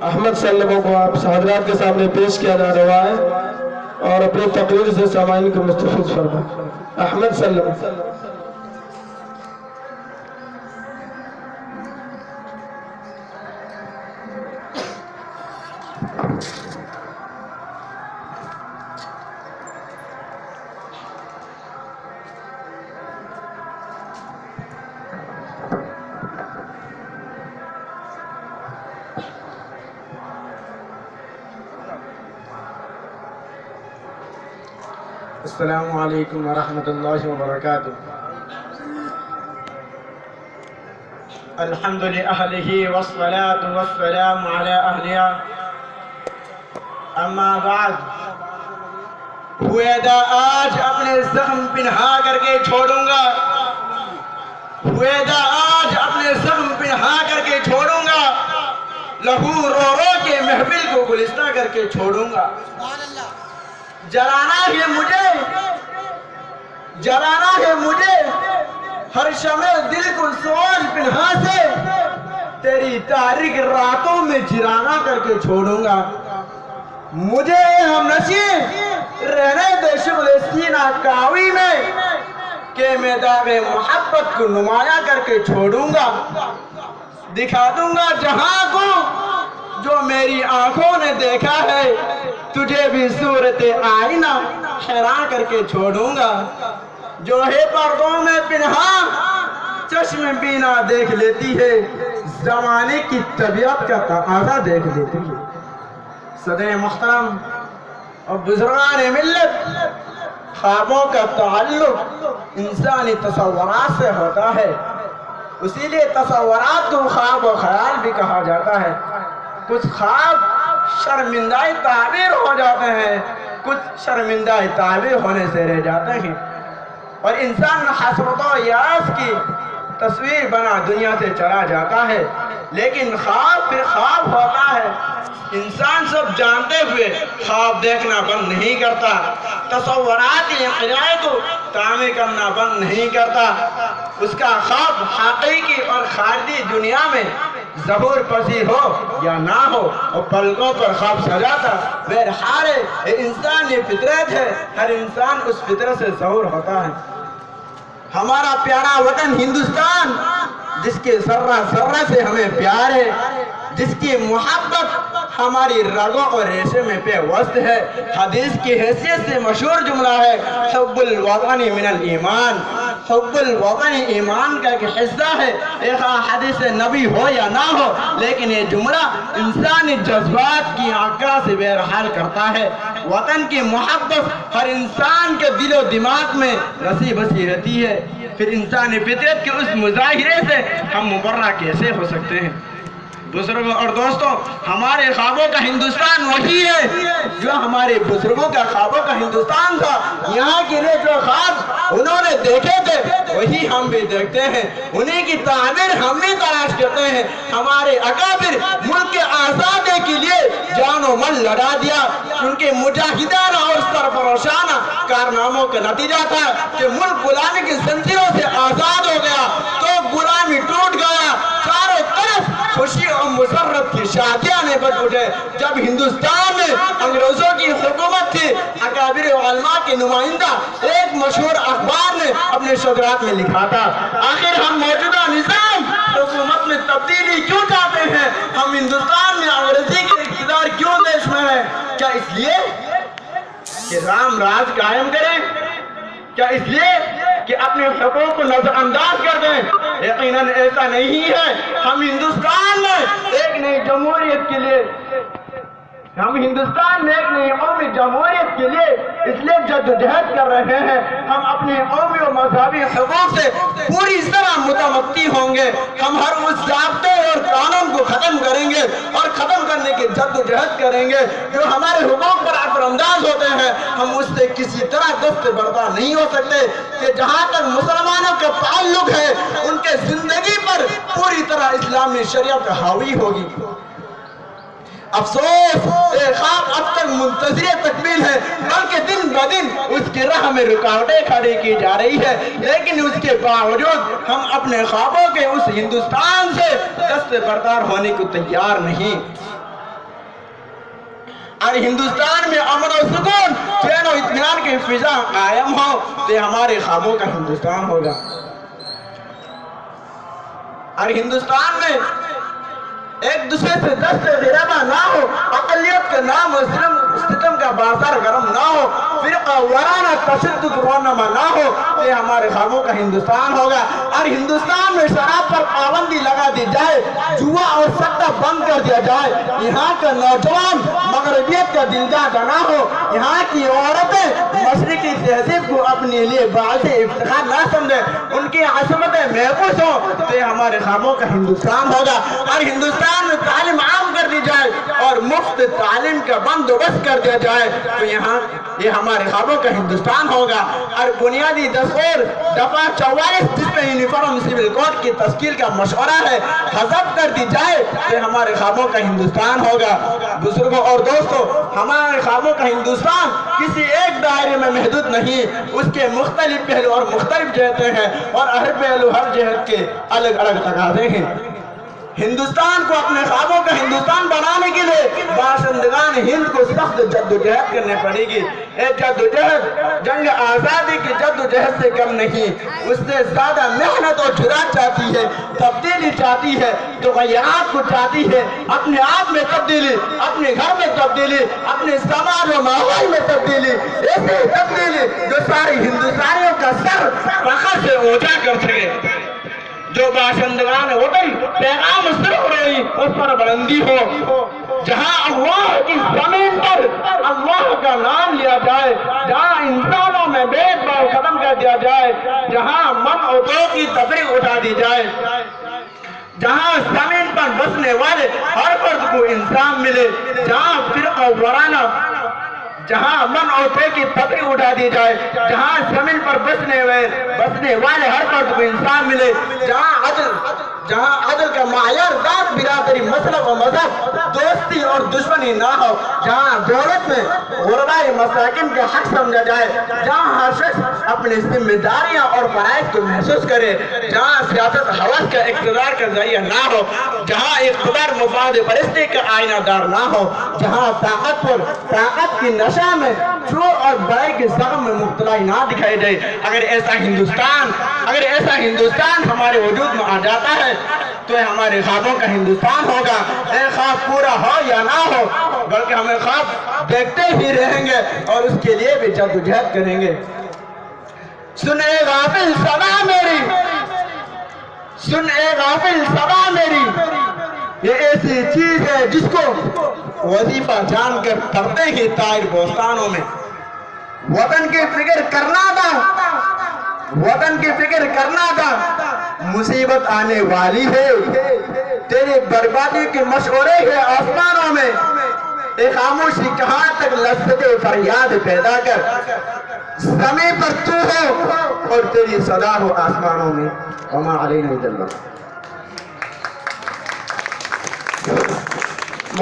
احمد سلموں کو آپ حضرات کے سامنے پیش کیا جا رہا ہے اور اپنی تقریر سے سامعین کو مستفید فرمائیں۔ احمد سلم۔ السلام علیکم ورحمۃ اللہ وبرکاتہ۔ الحمد لأہلہ والصلاة والسلام علی اہلہ، اما بعد۔ ہوئے دا آج اپنے زخم پنہا کر کے چھوڑوں گا، ہوئے دا آج اپنے زخم پنہا کر کے چھوڑوں گا، لہو رو رو کے محفل کو گلستہ کر کے چھوڑوں گا۔ جلانا ہے مجھے ہر شمع دل کو سوج پنہا سے، تیری تاریک راتوں میں جرانا کر کے چھوڑوں گا۔ مجھے ہم نشیں رہنے دے شغل سینہ کاوی میں، کہ میں داغ محبت کو نمایاں کر کے چھوڑوں گا۔ دکھا دوں گا جہاں کو جو میری آنکھوں نے دیکھا ہے، تجھے بھی صورت آئینہ حیران کر کے چھوڑوں گا۔ جو ہے پردوں میں پنہا چشم بینا دیکھ لیتی ہے، زمانے کی طبیعت کا تقاضا دیکھ لیتی ہے۔ صدر محترم اور بزرگان ملت، خوابوں کا تعلق انسانی تصورات سے ہوتا ہے، اسی لیے تصورات کو خواب و خیال بھی کہا جاتا ہے۔ کچھ خواب شرمندہ تعبیر ہو جاتے ہیں، کچھ شرمندہ تعبیر ہونے سے رہ جاتے ہیں، اور انسان حسرت و یاس کی تصویر بنا دنیا سے چلا جاتا ہے۔ لیکن خواب پھر خواب ہوتا ہے۔ انسان سب جانتے ہوئے خواب دیکھنا بند نہیں کرتا، تصورات انقلاب کو تعمیر کرنا بند نہیں کرتا۔ اس کا خواب حقیقی اور خارجی دنیا میں ظہور پذیر ہو یا نہ ہو، اور پلکوں پر خواب سجاتا بہرحال یہ انسانی فطرت ہے، ہر انسان اس فطرت سے ظہور ہوتا ہے۔ ہمارا پیارا وطن ہندوستان، جس کے ذرہ ذرہ سے ہمیں پیار ہے، جس کی محبت ہماری رگوں اور ریشے میں پیوست ہے، حدیث کی حیثیت سے مشہور جملہ ہے، حب الوطن من الایمان۔ حب الوطن ایمان کا ایک حصہ ہے، ایک حدیث نبی ہو یا نہ ہو، لیکن یہ جملہ انسانی جذبات کی عکاس سے بہرحال کرتا ہے۔ وطن کی محبت ہر انسان کے دل و دماغ میں رسی بسی رہتی ہے، پھر انسانی فطرت کے اس مظاہرے سے ہم مبرہ کیسے ہو سکتے ہیں؟ بزرگوں اور دوستوں، ہمارے خوابوں کا ہندوستان وہی ہے جو ہمارے بزرگوں کا خوابوں کا ہندوستان تھا۔ یہاں کے لیے جو خواب انہوں نے دیکھے تھے وہی ہم بھی دیکھتے ہیں، انہی کی تعبیر ہم بھی تلاش کرتے ہیں۔ ہمارے اکابر ملک کے آزادی کے لیے جان و مال لڑا دیا، کیونکہ مجاہدانہ اور سرفروشانہ کارناموں کا نتیجہ تھا کہ ملک غلامی کی زنجیروں سے آزاد ہو گیا، تو غلامی ٹوٹ گیا، چاروں طرف خوشی اور مسرت کی شادیاں نے بج اٹھے۔ جب ہندوستان میں انگریزوں کی حکومت تھی، اکابر علماء کے نمائندہ ایک مشہور اخبار نے اپنے شجرات میں لکھا تھا، آخر ہم موجودہ نظام حکومت میں تبدیلی کیوں چاہتے ہیں؟ ہم ہندوستان میں انگریزی کے اقتدار کیوں دیش میں ہے؟ کیا اس لیے کہ رام راج قائم کریں؟ کیا اس لیے کہ اپنے حقوق کو نظر انداز کر دیں؟ یقیناً ایسا نہیں ہے۔ ہم ہندوستان میں ایک نئی جمہوریت کے لیے قومی جمہوریت کے لیے اس لیے جدوجہد کر رہے ہیں۔ ہم اپنے قومی و مذہبی حقوق سے پوری طرح متمتی ہوں گے۔ ہم ہر اس ضابطے اور قانون کو ختم کریں گے اور ختم کرنے کی جدوجہد کریں گے جو ہمارے حقوق پر اثر انداز ہوتے ہیں۔ ہم اس سے کسی طرح دست بردار نہیں ہو سکتے کہ جہاں تک مسلمانوں کا تعلق ہے ان کے زندگی پر پوری طرح اسلامی شریعت حاوی ہوگی۔ افسوس یہ خواب اب تک منتظر تکمیل ہے، بلکہ دن بدن اس کی راہ میں رکاوٹیں کھڑی کی جا رہی ہے، لیکن اس کے باوجود ہم اپنے خوابوں کے اس ہندوستان سے دست بردار ہونے کو تیار نہیں۔ اور ہندوستان میں امن و سکون چین و اطمینان کی فضا قائم ہو تو یہ ہمارے خوابوں کا ہندوستان ہوگا۔ اور ہندوستان میں ایک دوسرے سے دست غربہ نہ ہو، اقلیت کے نام و ستم کا بازار گرم نہ ہو، فرقہ وارانہ تشدد رونما نہ ہو، یہ ہمارے خوابوں کا ہندوستان ہوگا۔ اور ہندوستان میں شراب پر پابندی لگا دی جائے، جوا اور سٹہ بند کر دیا جائے، یہاں کا نوجوان مغربیت کا دلدادہ نہ ہو، یہاں کی عورتیں مشرقی تہذیب کو اپنے لیے باعث افتخار نہ سمجھیں، ان کی عصمتیں محفوظ ہوں، تو یہ ہمارے خوابوں کا ہندوستان ہوگا۔ اور ہندوستان میں تعلیم عام کر دی جائے اور مفت تعلیم کا بندوبست کر دیا جائے، تو یہ ہمارے خوابوں کا ہندوستان ہوگا۔ اور بنیادی دستور دفعہ 44 جس میں یونیفارم سول کوڈ کی تشکیل کا مشورہ ہے، حذف کر دی جائے، تو یہ ہمارے خوابوں کا ہندوستان ہوگا۔ بزرگوں اور دوستوں، ہمارے خوابوں کا ہندوستان کسی ایک دائرے میں محدود نہیں، اس کے مختلف پہلو اور مختلف جہتیں ہیں، اور ہر پہلو ہر جہت کے الگ الگ تقاضے ہیں۔ ہندوستان کو اپنے خوابوں کا ہندوستان بنانے کے لیے باشندگان ہند کو سخت جدوجہد کرنے پڑے گی۔ ایک جدوجہد جنگ آزادی کی جدوجہد سے کم نہیں، اس سے زیادہ محنت اور جرات چاہتی ہے، تبدیلی چاہتی ہے، تغیرات کو چاہتی ہے، اپنے آپ میں تبدیلی، اپنے گھر میں تبدیلی، اپنے سماج و ماحول میں تبدیلی، ایسی تبدیلی جو ساری ہندوستانیوں کا سر فخر سے اونچا کر سکے، جو باشندگان وطن پیغام صرف رہی اس پر بلندی ہو، جہاں اللہ کی زمین پر اللہ کا نام لیا جائے، جہاں انسانوں میں بھید بھاؤ ختم کر دیا جائے، جہاں من و تو کی تفریق اٹھا دی جائے، جہاں زمین پر بسنے والے ہر فرد کو انسان ملے، جہاں فرقہ وارانہ جہاں من اور فے کی تفریق اٹھا دی جائے، جہاں زمین پر بسنے والے ہر فرد کو انسان ملے، جہاں عدل کا معیار ذات برادری مسلک و مذہب دوستی اور دشمنی نہ ہو، جہاں دولت میں غرباء مساکین کا حق سمجھا جائے، جہاں ہر شخص اپنی ذمہ داریاں اور فرائض کو محسوس کرے، جہاں سیاست حوث کا اقتدار کا ذریعہ نہ ہو، جہاں اقتدار مفاد پرستی کا آئینہ دار نہ ہو، جہاں طاقت کی نشہ میں چور اور برائی کے زخم میں مبتلا نہ دکھائی دے۔ اگر ایسا ہندوستان ہمارے وجود میں آ جاتا ہے تو یہ ہمارے خوابوں کا ہندوستان ہوگا۔ اے خواب پورا ہو یا نہ ہو، بلکہ ہمیں خواب دیکھتے ہی رہیں گے اور اس کے لیے بھی جدوجہد کریں گے۔ سن اے غافل صدا میری، سن اے غافل صدا میری، یہ ایسی چیز ہے جس کو وظیفہ جان کر کرتے ہی طائر بوستانوں میں۔ وطن کی فکر کرنا تھا، وطن کی فکر کرنا تھا، مصیبت آنے والی ہے، تیری بربادی کے مشورے ہیں آسمانوں میں، ایک خاموشی کہاں تک لذت فریاد پیدا کر، زمین پر تو ہو اور تیری صدا ہو آسمانوں میں۔ وما علینا الا البلاغ۔